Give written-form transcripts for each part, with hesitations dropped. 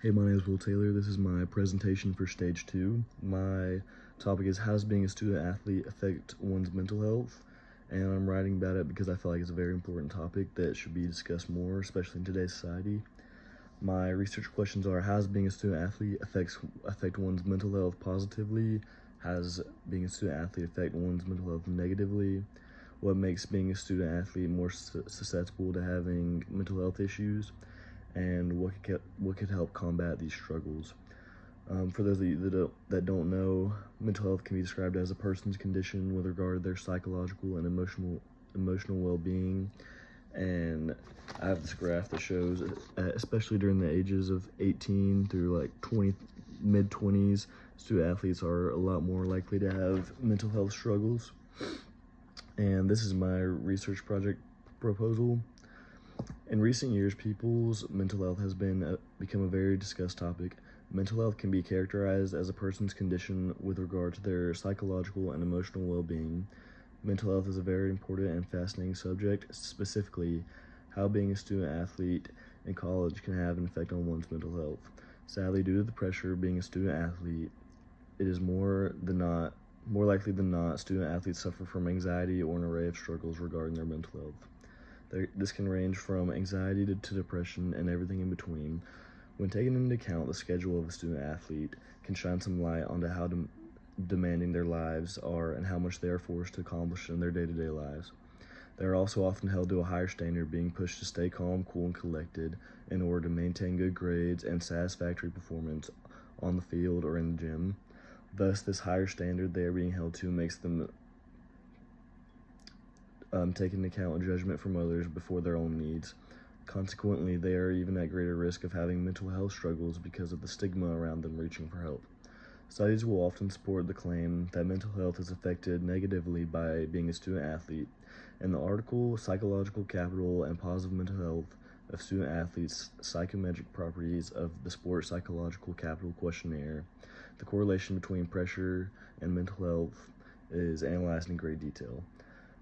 Hey, my name is Will Taylor. This is my presentation for Stage 2. My topic is how does being a student athlete affect one's mental health? And I'm writing about it because I feel like it's a very important topic that should be discussed more, especially in today's society. My research questions are: how does being a student athlete affect one's mental health positively? How does being a student athlete affect one's mental health negatively? What makes being a student athlete more susceptible to having mental health issues? And what could help combat these struggles. For those of you that don't know, mental health can be described as a person's condition with regard to their psychological and emotional well-being. And I have this graph that shows, especially during the ages of 18 through like mid-20s, student athletes are a lot more likely to have mental health struggles. And this is my research project proposal. In recent years, people's mental health has become a very discussed topic. Mental health can be characterized as a person's condition with regard to their psychological and emotional well-being. Mental health is a very important and fascinating subject, specifically how being a student athlete in college can have an effect on one's mental health. Sadly, due to the pressure of being a student athlete, it is more likely than not, student athletes suffer from anxiety or an array of struggles regarding their mental health. This can range from anxiety to depression and everything in between. When taken into account, the schedule of a student athlete can shine some light onto how demanding their lives are and how much they are forced to accomplish in their day-to-day lives. They are also often held to a higher standard, being pushed to stay calm, cool, and collected in order to maintain good grades and satisfactory performance on the field or in the gym. Thus, this higher standard they are being held to makes them take into account judgment from others before their own needs. Consequently, they are even at greater risk of having mental health struggles because of the stigma around them reaching for help. Studies will often support the claim that mental health is affected negatively by being a student athlete. In the article, Psychological Capital and Positive Mental Health of Student Athletes, Psychometric Properties of the Sport Psychological Capital Questionnaire, the correlation between pressure and mental health is analyzed in great detail.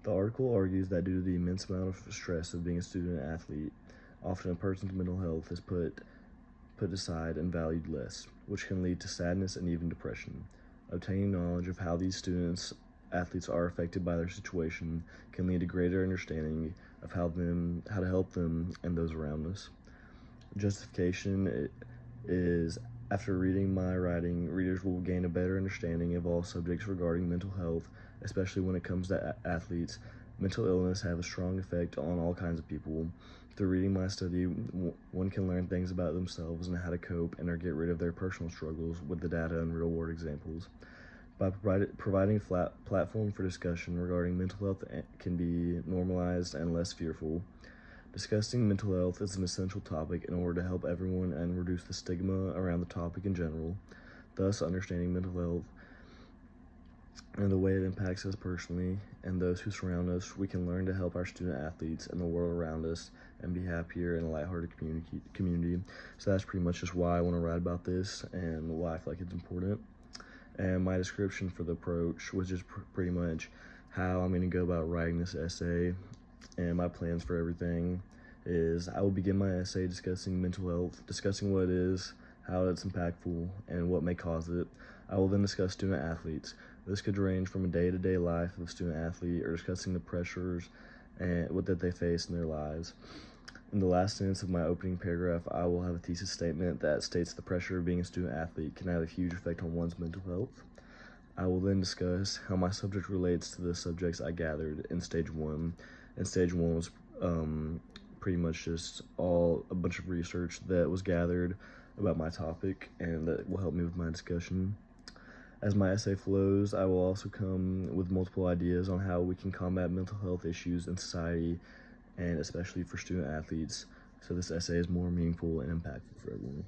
The article argues that due to the immense amount of stress of being a student athlete, often a person's mental health is put aside and valued less, which can lead to sadness and even depression. Obtaining knowledge of how these athletes are affected by their situation can lead to greater understanding of how to help them and those around us. Justification is, after reading my writing, readers will gain a better understanding of all subjects regarding mental health, especially when it comes to athletes. Mental illness have a strong effect on all kinds of people. Through reading my study, one can learn things about themselves and how to cope and or get rid of their personal struggles with the data and real-world examples. By providing a platform for discussion regarding mental health can be normalized and less fearful. Discussing mental health is an essential topic in order to help everyone and reduce the stigma around the topic in general. Thus, understanding mental health and the way it impacts us personally and those who surround us, we can learn to help our student athletes and the world around us and be happier in a lighthearted community. So that's pretty much just why I want to write about this and why I feel like it's important. And my description for the approach was just pretty much how I'm going to go about writing this essay. And my plans for everything is I will begin my essay discussing mental health, discussing what it is, how it's impactful, and what may cause it. I will then discuss student athletes. This could range from a day-to-day life of a student athlete or discussing the pressures that they face in their lives. In the last sentence of my opening paragraph, I will have a thesis statement that states the pressure of being a student athlete can have a huge effect on one's mental health. I will then discuss how my subject relates to the subjects I gathered in Stage 1. And Stage 1 was pretty much just a bunch of research that was gathered about my topic and that will help me with my discussion. As my essay flows, I will also come with multiple ideas on how we can combat mental health issues in society and especially for student athletes, so this essay is more meaningful and impactful for everyone.